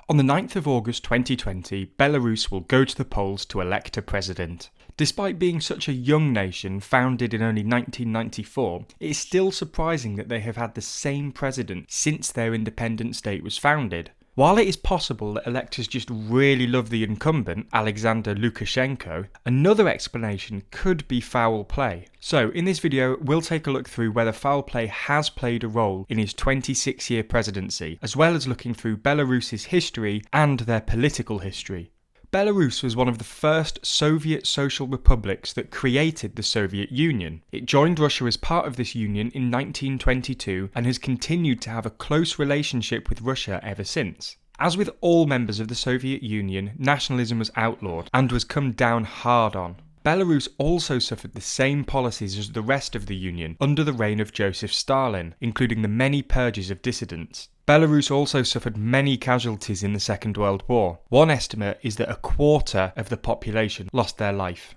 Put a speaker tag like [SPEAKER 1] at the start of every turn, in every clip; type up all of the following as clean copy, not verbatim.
[SPEAKER 1] On the 9th of August 2020, Belarus will go to the polls to elect a president. Despite being such a young nation, founded in only 1994, it is still surprising that they have had the same president since their independent state was founded. While it is possible that electors just really love the incumbent, Alexander Lukashenko, another explanation could be foul play. So, in this video, we'll take a look through whether foul play has played a role in his 26-year presidency, as well as looking through Belarus's history and their political history. Belarus was one of the first Soviet social republics that created the Soviet Union. It joined Russia as part of this union in 1922 and has continued to have a close relationship with Russia ever since. As with all members of the Soviet Union, nationalism was outlawed and was come down hard on. Belarus also suffered the same policies as the rest of the Union under the reign of Joseph Stalin, including the many purges of dissidents. Belarus also suffered many casualties in the Second World War. One estimate is that a quarter of the population lost their life.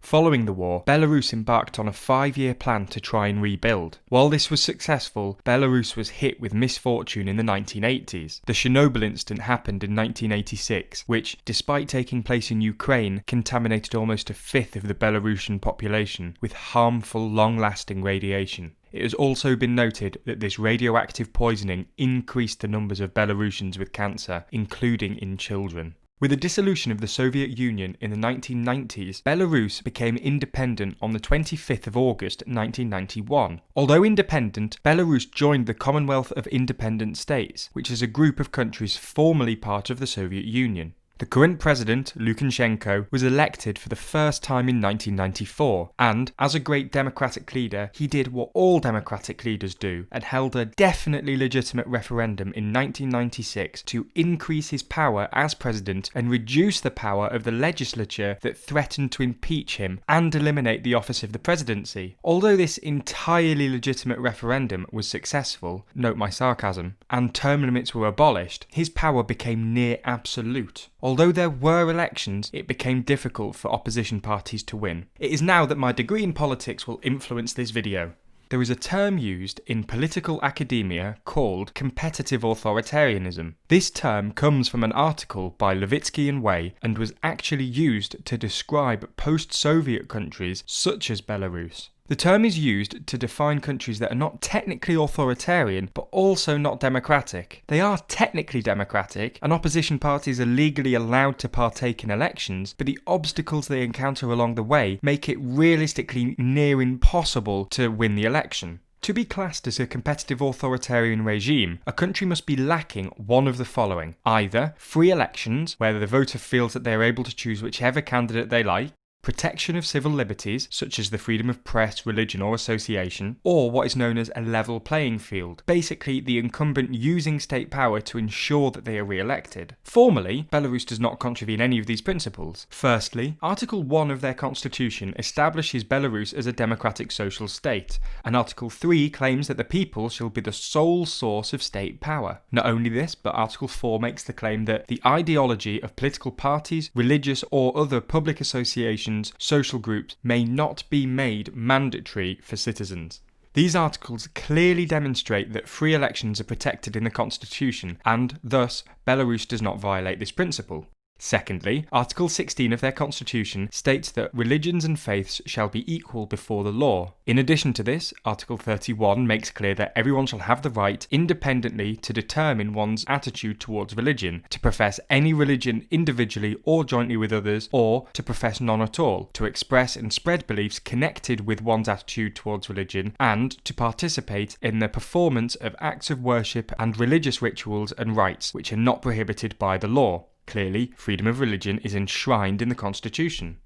[SPEAKER 1] Following the war, Belarus embarked on a 5-year plan to try and rebuild. While this was successful, Belarus was hit with misfortune in the 1980s. The Chernobyl incident happened in 1986, which, despite taking place in Ukraine, contaminated almost a fifth of the Belarusian population with harmful, long-lasting radiation. It has also been noted that this radioactive poisoning increased the numbers of Belarusians with cancer, including in children. With the dissolution of the Soviet Union in the 1990s, Belarus became independent on the 25th of August 1991. Although independent, Belarus joined the Commonwealth of Independent States, which is a group of countries formerly part of the Soviet Union. The current president, Lukashenko, was elected for the first time in 1994, and, as a great democratic leader, he did what all democratic leaders do, and held a definitely legitimate referendum in 1996 to increase his power as president and reduce the power of the legislature that threatened to impeach him and eliminate the office of the presidency. Although this entirely legitimate referendum was successful, note my sarcasm, and term limits were abolished, his power became near absolute. Although there were elections, it became difficult for opposition parties to win. It is now that my degree in politics will influence this video. There is a term used in political academia called competitive authoritarianism. This term comes from an article by Levitsky and Way and was actually used to describe post-Soviet countries such as Belarus. The term is used to define countries that are not technically authoritarian, but also not democratic. They are technically democratic, and opposition parties are legally allowed to partake in elections, but the obstacles they encounter along the way make it realistically near impossible to win the election. To be classed as a competitive authoritarian regime, a country must be lacking one of the following: either free elections, where the voter feels that they are able to choose whichever candidate they like, protection of civil liberties, such as the freedom of press, religion or association, or what is known as a level playing field, basically the incumbent using state power to ensure that they are re-elected. Formally, Belarus does not contravene any of these principles. Firstly, Article 1 of their constitution establishes Belarus as a democratic social state, and Article 3 claims that the people shall be the sole source of state power. Not only this, but Article 4 makes the claim that the ideology of political parties, religious or other public associations, social groups may not be made mandatory for citizens. These articles clearly demonstrate that free elections are protected in the Constitution, and thus Belarus does not violate this principle. Secondly, Article 16 of their constitution states that religions and faiths shall be equal before the law. In addition to this, Article 31 makes clear that everyone shall have the right independently to determine one's attitude towards religion, to profess any religion individually or jointly with others, or to profess none at all, to express and spread beliefs connected with one's attitude towards religion, and to participate in the performance of acts of worship and religious rituals and rites which are not prohibited by the law. Clearly, freedom of religion is enshrined in the Constitution.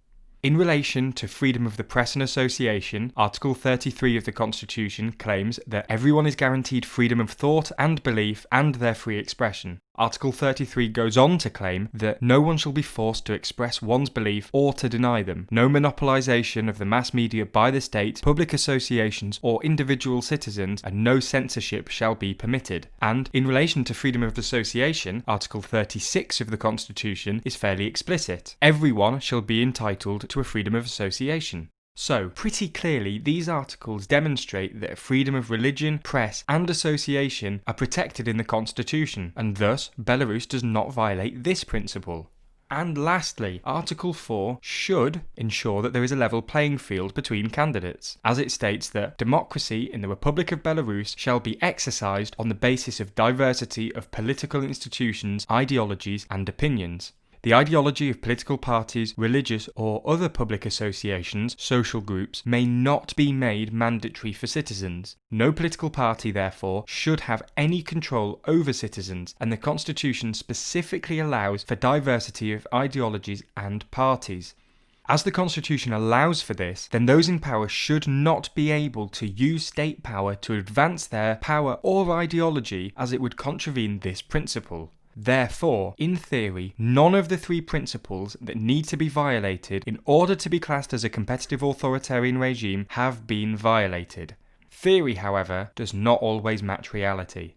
[SPEAKER 1] In relation to freedom of the press and association, Article 33 of the Constitution claims that everyone is guaranteed freedom of thought and belief and their free expression. Article 33 goes on to claim that no one shall be forced to express one's belief or to deny them, no monopolisation of the mass media by the state, public associations or individual citizens, and no censorship shall be permitted. And in relation to freedom of association, Article 36 of the Constitution is fairly explicit. Everyone shall be entitled to a freedom of association. So, pretty clearly, these articles demonstrate that freedom of religion, press, and association are protected in the Constitution, and thus Belarus does not violate this principle. And lastly, Article 4 should ensure that there is a level playing field between candidates, as it states that democracy in the Republic of Belarus shall be exercised on the basis of diversity of political institutions, ideologies, and opinions. The ideology of political parties, religious or other public associations, social groups, may not be made mandatory for citizens. No political party, therefore, should have any control over citizens, and the Constitution specifically allows for diversity of ideologies and parties. As the Constitution allows for this, then those in power should not be able to use state power to advance their power or ideology, as it would contravene this principle. Therefore, in theory, none of the three principles that need to be violated in order to be classed as a competitive authoritarian regime have been violated. Theory, however, does not always match reality.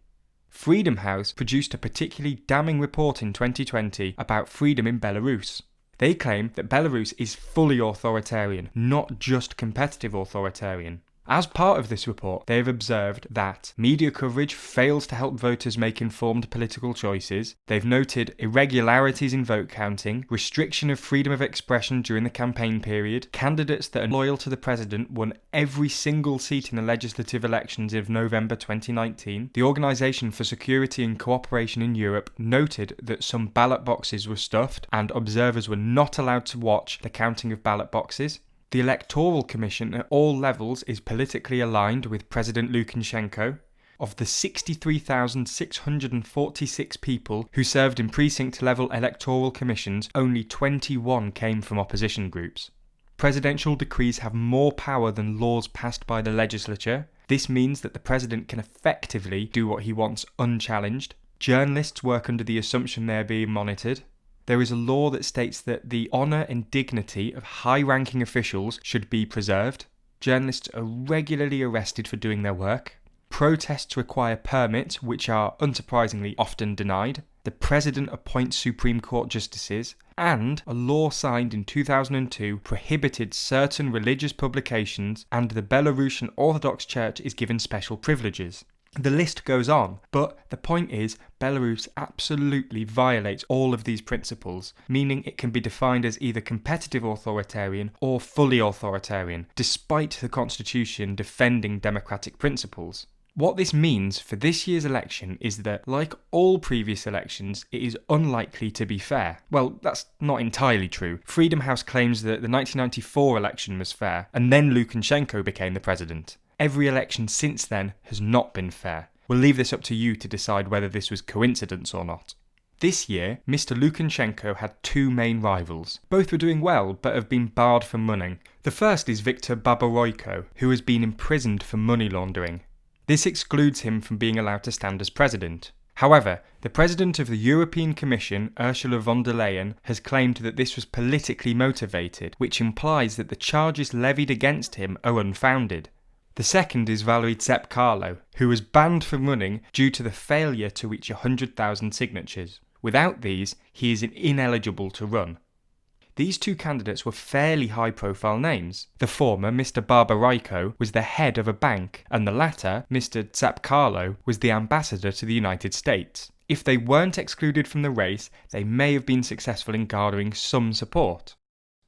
[SPEAKER 1] Freedom House produced a particularly damning report in 2020 about freedom in Belarus. They claim that Belarus is fully authoritarian, not just competitive authoritarian. As part of this report, they have observed that media coverage fails to help voters make informed political choices. They've noted irregularities in vote counting, restriction of freedom of expression during the campaign period, candidates that are loyal to the president won every single seat in the legislative elections of November 2019. The Organisation for Security and Cooperation in Europe noted that some ballot boxes were stuffed and observers were not allowed to watch the counting of ballot boxes. The Electoral Commission at all levels is politically aligned with President Lukashenko. Of the 63,646 people who served in precinct-level electoral commissions, only 21 came from opposition groups. Presidential decrees have more power than laws passed by the legislature. This means that the president can effectively do what he wants unchallenged. Journalists work under the assumption they are being monitored. There is a law that states that the honour and dignity of high-ranking officials should be preserved. Journalists are regularly arrested for doing their work. Protests require permits, which are unsurprisingly often denied. The President appoints Supreme Court justices. And a law signed in 2002 prohibited certain religious publications, and the Belarusian Orthodox Church is given special privileges. The list goes on, but the point is Belarus absolutely violates all of these principles, meaning it can be defined as either competitive authoritarian or fully authoritarian, despite the constitution defending democratic principles. What this means for this year's election is that, like all previous elections, it is unlikely to be fair. Well, that's not entirely true. Freedom House claims that the 1994 election was fair, and then Lukashenko became the president. Every election since then has not been fair. We'll leave this up to you to decide whether this was coincidence or not. This year, Mr. Lukashenko had two main rivals. Both were doing well, but have been barred from running. The first is Viktor Babariko, who has been imprisoned for money laundering. This excludes him from being allowed to stand as president. However, the president of the European Commission, Ursula von der Leyen, has claimed that this was politically motivated, which implies that the charges levied against him are unfounded. The second is Valery Tsepkalo, who was banned from running due to the failure to reach 100,000 signatures. Without these, he is ineligible to run. These two candidates were fairly high-profile names. The former, Mr. Babariko, was the head of a bank, and the latter, Mr. Tsepkalo, was the ambassador to the United States. If they weren't excluded from the race, they may have been successful in garnering some support.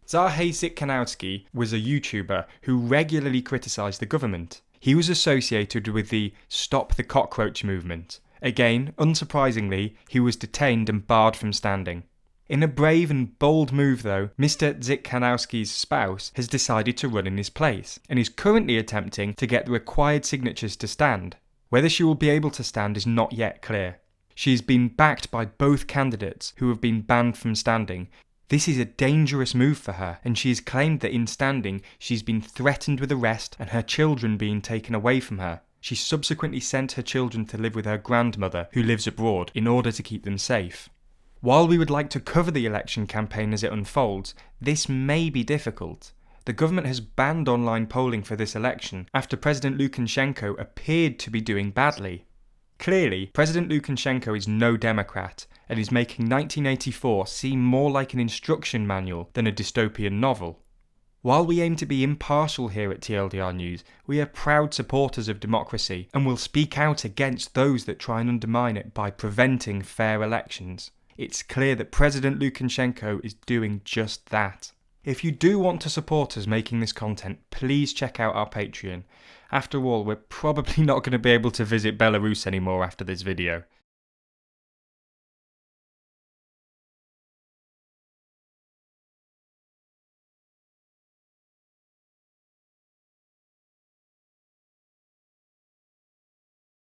[SPEAKER 1] Zahej Zitkanowski was a YouTuber who regularly criticised the government. He was associated with the Stop the Cockroach movement. Again, unsurprisingly, he was detained and barred from standing. In a brave and bold move though, Mr. Zitkanowski's spouse has decided to run in his place, and is currently attempting to get the required signatures to stand. Whether she will be able to stand is not yet clear. She has been backed by both candidates, who have been banned from standing. This is a dangerous move for her, and she has claimed that in standing, she's been threatened with arrest and her children being taken away from her. She subsequently sent her children to live with her grandmother, who lives abroad, in order to keep them safe. While we would like to cover the election campaign as it unfolds, this may be difficult. The government has banned online polling for this election after President Lukashenko appeared to be doing badly. Clearly, President Lukashenko is no Democrat, and is making 1984 seem more like an instruction manual than a dystopian novel. While we aim to be impartial here at TLDR News, we are proud supporters of democracy and will speak out against those that try and undermine it by preventing fair elections. It's clear that President Lukashenko is doing just that. If you do want to support us making this content, please check out our Patreon. After all, we're probably not going to be able to visit Belarus anymore after this video.